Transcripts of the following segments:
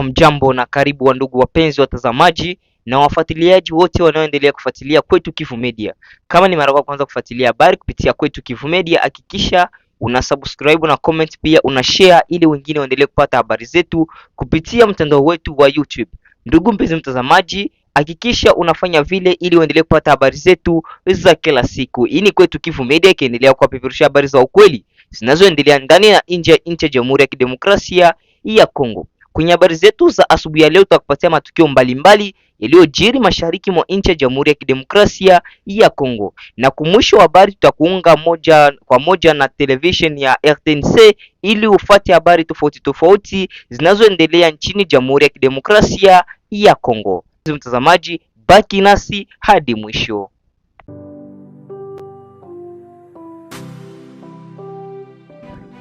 Jambo na karibu wa ndugu wapenzi watazamaji na wafuatiliaji wote wanaoendelea kufuatilia Kwetu Kivu Media. Kama ni mara yako kwanza kufuatilia habari kupitia Kwetu Kivu Media, hakikisha una subscribe na comment, pia una share ili wengine waendelee kupata habari zetu kupitia mtandao wetu wa YouTube. Ndugu mpenzi mtazamaji, hakikisha unafanya vile ili uendelee kupata habari zetu za kila siku. Hii ni Kwetu Kivu Media ikiendelea kupeperusha habari za ukweli zinazoendelea ndani na nje ya nchi ya Jamhuri ya Kidemokrasia ya Kongo. Kwenye habari zetu za asubuhi ya leo tutakupatia matukio mbalimbali yaliyojiri mashariki mwa nchi ya Jamhuri ya Kidemokrasia ya Kongo. Na kumwisho wa habari tutakuunga moja kwa moja na television ya RTNC ili ufuate habari tofauti tofauti zinazoendelea nchini Jamhuri ya Kidemokrasia ya Kongo. Mtazamaji, baki nasi hadi mwisho.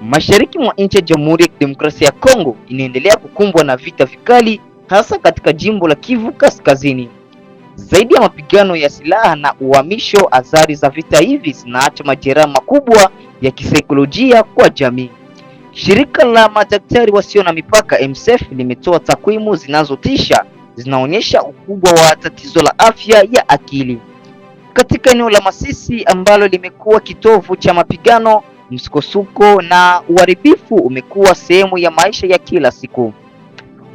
Mashariki mwa nchi ya Jamhuri ya Kidemokrasia ya Kongo inaendelea kukumbwa na vita vikali, hasa katika jimbo la Kivu Kaskazini. Zaidi ya mapigano ya silaha na uhamisho, athari za vita hivi zinaacha majeraha makubwa ya kisaikolojia kwa jamii. Shirika la madaktari wasio na mipaka MSF limetoa takwimu zinazotisha, zinaonyesha ukubwa wa tatizo la afya ya akili katika eneo la Masisi ambalo limekuwa kitovu cha mapigano. Msukosuko na uharibifu umekuwa sehemu ya maisha ya kila siku.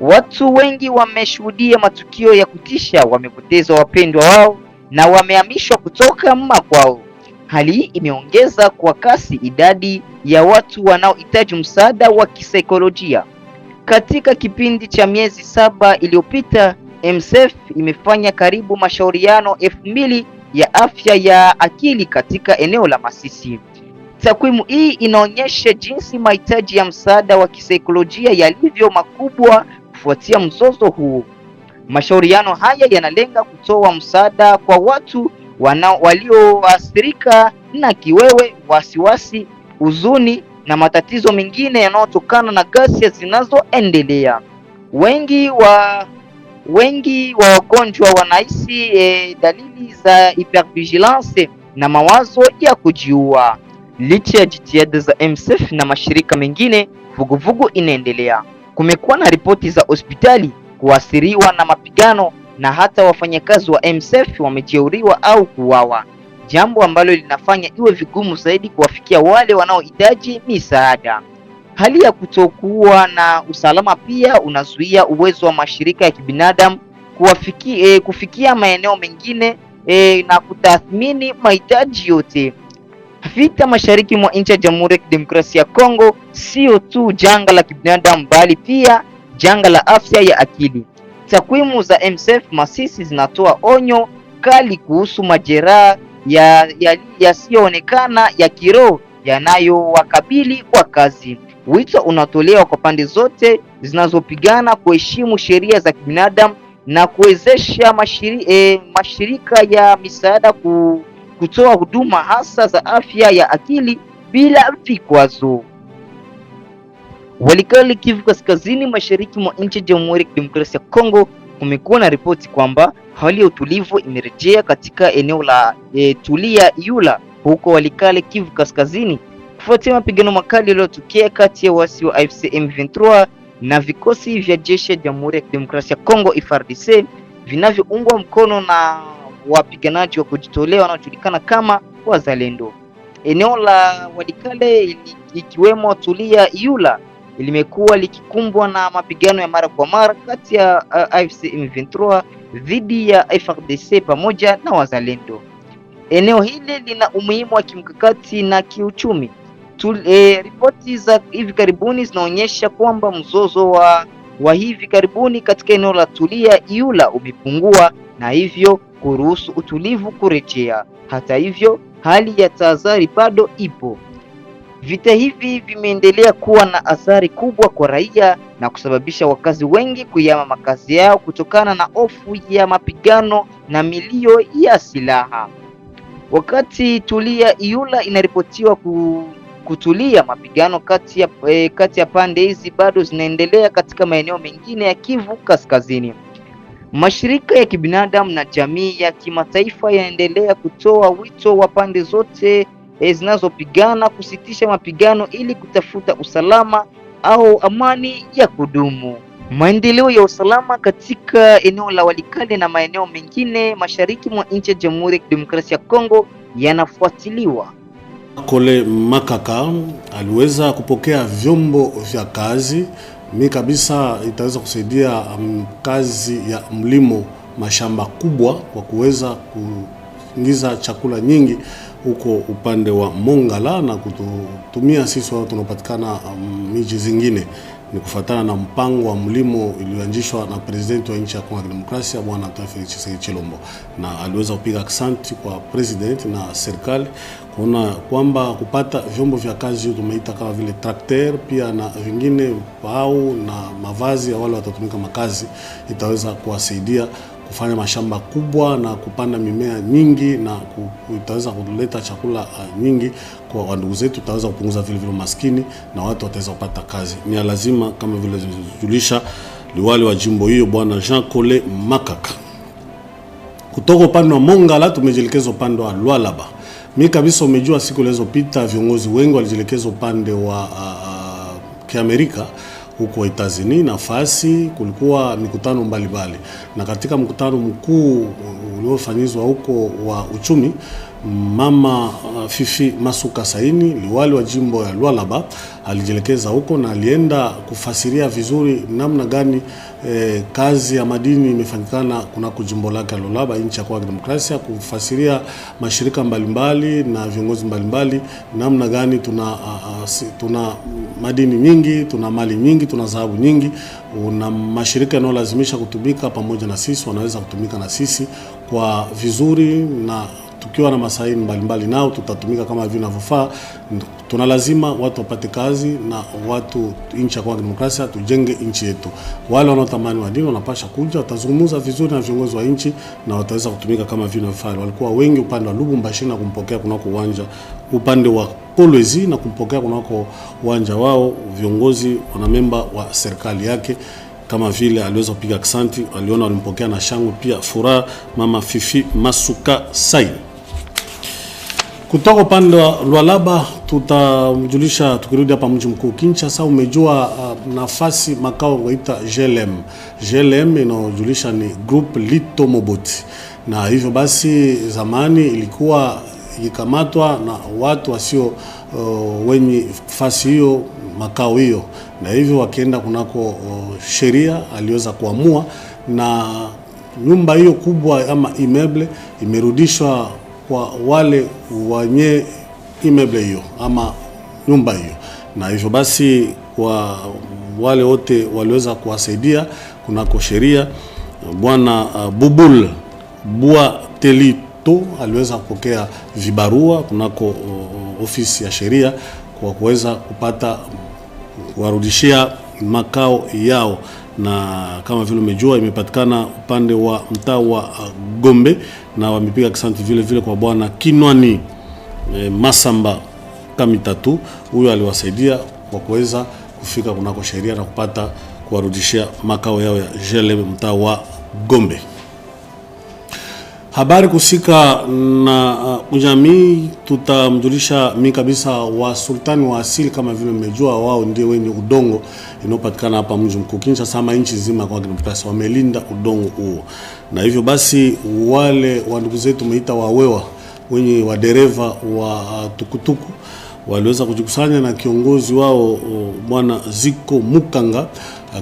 Watu wengi wameshuhudia matukio ya kutisha, wamepoteza wapendwa wao na wamehamishwa kutoka makwao. Hali hii imeongeza kwa kasi idadi ya watu wanaohitaji msaada wa kisaikolojia. Katika kipindi cha miezi 7 iliyopita, MSF imefanya karibu mashauriano 2000 ya afya ya akili katika eneo la Masisi. Takwimu hii inaonyesha jinsi mahitaji ya msaada wa kisaikolojia yalivyo makubwa kufuatia mzozo huu. Mashauriano haya yanalenga kutoa msaada kwa watu walioathirika na kiwewe, wasiwasi, huzuni na matatizo mengine yanayotokana na ghasia zinazoendelea. Wengi wa wagonjwa wanahisi dalili za hypervigilance na mawazo ya kujiua. Licha ya jitihada za MSF na mashirika mengine, vuguvugu inaendelea. Kumekuwa na ripoti za hospitali kuathiriwa na mapigano na hata wafanyakazi wa MSF wamejeruhiwa au kuuawa, jambo ambalo linafanya iwe vigumu zaidi kuwafikia wale wanaohitaji misaada. Hali ya kutokuwa na usalama pia unazuia uwezo wa mashirika ya kibinadamu kufikia maeneo mengine na kutathmini mahitaji yote. Vita mashariki mwa nchi ya Jamhuri ya Kidemokrasia ya Kongo sio tu janga la kibinadamu bali pia janga la afya ya akili. Takwimu za MSF Masisi zinatoa onyo kali kuhusu majeraha yasiyoonekana ya kiroho yanayowakabili wakazi. Wito unatolewa kwa pande zote zinazopigana kuheshimu sheria za kibinadamu na kuwezesha mashirika ya misaada kutoa huduma hasa za afya ya akili bila vikwazo. Walikale Kivu Kaskazini, mashariki mwa nchi ya Jamhuri ya Kidemokrasia ya Kongo, kumekuwa na ripoti kwamba hali ya utulivu imerejea katika eneo la Tulia Yula huko Walikale Kivu Kaskazini kufuatia mapigano makali yaliyotokea kati ya waasi wa AFC M23 na vikosi vya jeshi ya Jamhuri ya Kidemokrasia ya Kongo FARDC vinavyoungwa mkono na wapiganaji wa kujitolea wanaojulikana kama Wazalendo. Eneo la Walikale ikiwemo Tulia Yula limekuwa likikumbwa na mapigano ya mara kwa mara kati ya AFC M23 dhidi ya FARDC pamoja na Wazalendo. Eneo hili lina umuhimu wa kimkakati na kiuchumi. Ripoti za hivi karibuni zinaonyesha kwamba mzozo wa hivi karibuni katika eneo la Tulia Yula umepungua na hivyo kuruhusu utulivu kurejea. Hata hivyo, hali ya tahadhari bado ipo. Vita hivi vimeendelea kuwa na athari kubwa kwa raia na kusababisha wakazi wengi kuyahama makazi yao kutokana na hofu ya mapigano na milio ya silaha. Wakati Tulia Yula inaripotiwa kutulia, mapigano kati ya pande hizi bado zinaendelea katika maeneo mengine ya Kivu Kaskazini. Mashirika ya kibinadamu na jamii ya kimataifa yanaendelea kutoa wito wa pande zote zinazopigana kusitisha mapigano ili kutafuta usalama au amani ya kudumu. Maendeleo ya usalama katika eneo la Walikale na maeneo mengine mashariki mwa nchi ya Jamhuri ya Kidemokrasia ya Kongo yanafuatiliwa. Kole Makaka aliweza kupokea vyombo vya kazi mi kabisa, itaweza kusaidia kazi ya mlimo mashamba kubwa kwa kuweza kuingiza chakula nyingi huko upande wa Mongala na kutumia sisi wao tunapatikana miji zingine. Ni kufuatana na mpango wa mlimo iliyoanzishwa na president wa nchi ya Kongo ya Demokrasia Bwana Felix Tshisekedi Tshilombo, na aliweza kupiga aksanti kwa president na serikali kuona kwamba kupata vyombo vya kazi tumeita kama vile trakter pia na vingine au na mavazi ya wale watatumika makazi itaweza kuwasaidia kufanya mashamba kubwa na kupanda mimea nyingi na itaweza kuleta chakula nyingi kwa ndugu zetu, itaweza kupunguza vile vile maskini na watu wataweza kupata kazi. Ni lazima kama vile julisha liwali wa jimbo hiyo Bwana Jean Kole Makaka. Kutoka upande wa Mongala tumejielekeza upande wa Lualaba. Mimi kabisa umejua siku zilizopita viongozi wengi walijielekeza upande wa Amerika huko Etazini. Nafasi kulikuwa mikutano mbalimbali, na katika mkutano mkuu uliofanyizwa huko wa uchumi, Mama Fifi Masuka Saini, liwali wa jimbo ya Lualaba, alijielekeza huko na alienda kufasiria vizuri namna gani kazi ya madini imefanyikana kunako jimbo lake Lualaba, nchi ya Kongo ya Demokrasia, kufasiria mashirika mbalimbali na viongozi mbalimbali namna gani tuna madini nyingi, tuna mali nyingi, tuna dhahabu nyingi, na mashirika yanayolazimisha kutumika pamoja na sisi wanaweza kutumika na sisi kwa vizuri, na tukiwa na masaini mbalimbali nao tutatumika kama vile vinavyofaa. Tuna lazima watu wapate kazi na watu nchi ya Kongo ya Demokrasia tujenge nchi yetu. Wale wanaotamani madini wanapasha kuja, watazungumza vizuri na viongozi wa nchi na wataweza kutumika kama vile vinavyofaa. Walikuwa wengi upande wa Lubumbashi na kumpokea kunako uwanja, upande wa Kolwezi na kumpokea kunako uwanja wao viongozi wana memba wa serikali yake, kama vile aliweza kupiga aksanti, aliona walimpokea na shangwe pia furaha Mama Fifi Masuka Saini. Kutoka upande wa Lualaba tutamjulisha tukirudi hapa mji mkuu Kinshasa. Umejua nafasi makao waita GLM inajulisha ni Group Lito Moboti, na hivyo basi zamani ilikuwa ikamatwa na watu wasio wenye fasi hiyo makao hiyo, na hivyo wakienda kunako sheria aliweza kuamua na nyumba hiyo kubwa ama immeuble imerudishwa kwa wale wenye immeuble hiyo ama nyumba hiyo, na hivyo basi kwa wale wote waliweza kuwasaidia kunako sheria. Bwana Bubul Bua Telito aliweza kupokea vibarua kunako ofisi ya sheria kwa kuweza kupata warudishia makao yao, na kama vile umejua imepatikana upande wa mtaa wa Gombe, na wamepiga kisanti vile vile kwa Bwana Kinwani Masamba Kamitatu. Huyo aliwasaidia kwa kuweza kufika kunako sheria na kupata kuwarudishia makao yao ya Jele mtaa wa Gombe. Habari kusika na ujamii tutamjulisha mi kabisa wa sultani wa asili, kama vile mmejua wao ndio wenye udongo inayopatikana hapa mji mkuu Kinshasa, ama nchi nzima kwa Demokrasia wamelinda udongo huo, na hivyo basi wale wa ndugu zetu tumeita wawewa wenye wadereva wa tukutuku waliweza kujikusanya na kiongozi wao Bwana Ziko Mukanga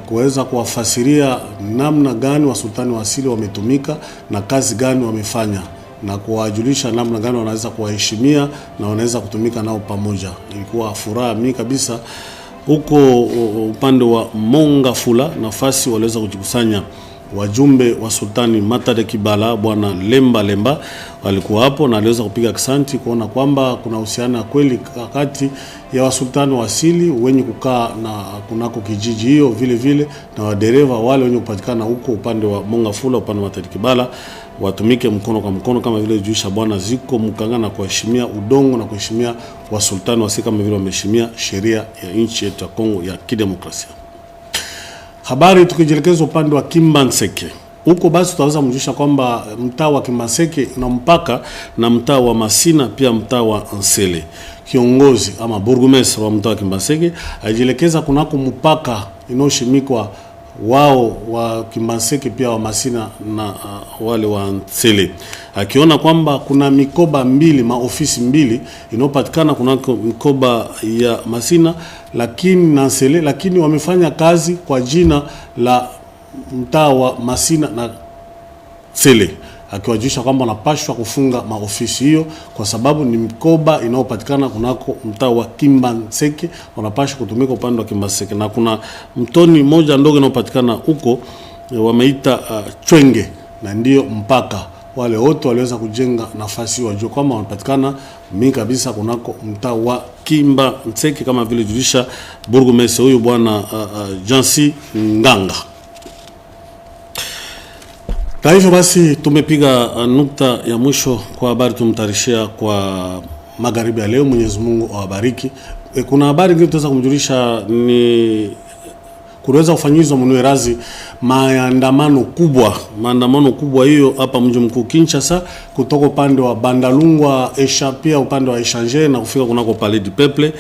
kuweza kuwafasiria namna gani wa sultani wa asili wametumika na kazi gani wamefanya, na kuwajulisha namna gani wanaweza kuwaheshimia na wanaweza kutumika nao pamoja. Ilikuwa furaha mimi kabisa. Huko upande wa Mongafula nafasi waliweza kujikusanya wajumbe wa sultani Matade Kibala Bwana Lemba walikuwa hapo, na aliweza kupiga aksanti kuona kwamba kuna uhusiano kweli kati ya wasultani wa asili wenye kukaa na kunako kijiji hiyo vile vile na wadereva wale wenye kupatikana huko upande wa Mongafula upande wa Matade Kibala watumike mkono kwa mkono kama vile juisha Bwana Ziko Mukanga, na kuheshimia udongo na kuheshimia wasultani wa asili kama vile wameheshimia sheria ya nchi yetu ya Kongo ya Kidemokrasia. Habari tukijelekeza upande wa Kimbanseke. Huko basi tutaweza mjusha kwamba mtaa wa Kimbanseke na mpaka na mtaa wa Masina pia mtaa wa Nsele. Kiongozi ama burgomestre wa mtaa wa Kimbanseke ajielekeza kunako mpaka inayoshimikwa wao wa Kimbanseke pia wa Masina na wale wa Nsele, akiona kwamba kuna mikoba mbili, maofisi mbili inayopatikana, kuna mikoba ya Masina lakini na Nsele, lakini wamefanya kazi kwa jina la mtaa wa Masina na Nsele, akiwajulisha kwamba wanapashwa kufunga maofisi hiyo kwa sababu ni mikoba inayopatikana kunako mtaa wa Kimbanseke, wanapashwa kutumika upande wa Kimbanseke, na kuna mtoni moja ndogo inayopatikana huko wameita Chwenge, na ndio mpaka wale wote waliweza kujenga nafasi wajue kwamba wanapatikana mingi kabisa kunako mtaa wa Kimbanseke, kama vile julisha burgomestre huyu bwana Jansi Nganga. Kwa hivyo basi tumepiga nukta ya mwisho kwa habari tumtarishia kwa magharibi ya leo. Mwenyezi Mungu awabariki. Kuna habari nyingine tutaweza kumjulisha, ni kuweza kufanyizwa mnwerazi maandamano kubwa hiyo hapa mji mkuu Kinshasa, kutoka upande wa Bandalungwa Eshapia upande wa Echange na kufika kunako Palais du Peuple.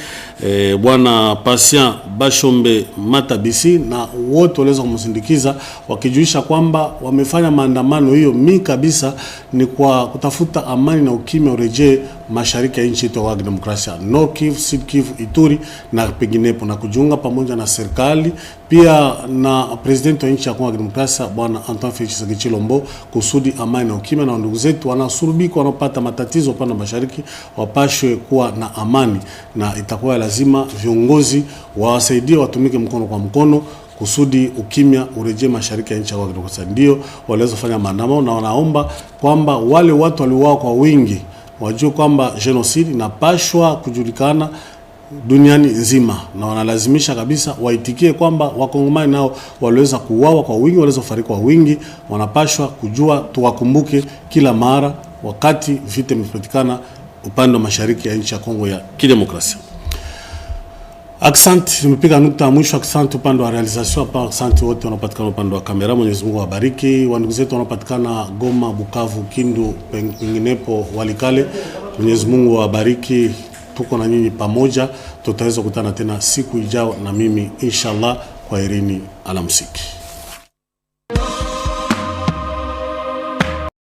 Bwana Patient Bashombe Matabisi na wote waliweza kumsindikiza wakijulisha kwamba wamefanya maandamano hiyo kabisa ni kwa kutafuta amani na ukimya urejee mashariki ya nchi yetu ya demokrasia, Nord Kivu, Sud Kivu, Ituri na penginepo, na kujiunga pamoja na serikali pia na president wa nchi ya Kongo ya Demokrasia bwana Antoine Félix Tshisekedi Tshilombo, kusudi amani na ukimya na ndugu zetu wanasurubika wanapata matatizo upande wa mashariki wapashwe kuwa na amani, na itakuwa lazima viongozi wawasaidie watumike mkono kwa mkono kusudi ukimya urejee mashariki ya nchi ya Kongo ya Demokrasia. Ndio waliweza kufanya maandamano na wanaomba kwamba wale watu waliouawa kwa wingi wajue kwamba genocide inapashwa kujulikana duniani nzima, na wanalazimisha kabisa waitikie kwamba wakongomani nao waliweza kuuawa kwa wingi, waliweza kufariki kwa wingi, wanapashwa kujua, tuwakumbuke kila mara wakati vita vimepatikana upande wa mashariki ya nchi ya Kongo ya Kidemokrasia. Asante, tumepiga nukta ya mwisho. Asante upande wa realization, asante wote wanapatikana upande wa kamera. Mwenyezi Mungu awabariki. Wandugu zetu wanapatikana Goma, Bukavu, Kindu, penginepo Walikale, Mwenyezi Mungu awabariki. Tuko na nyinyi pamoja, tutaweza kukutana tena siku ijao na mimi inshallah. Kwaherini, alamsiki.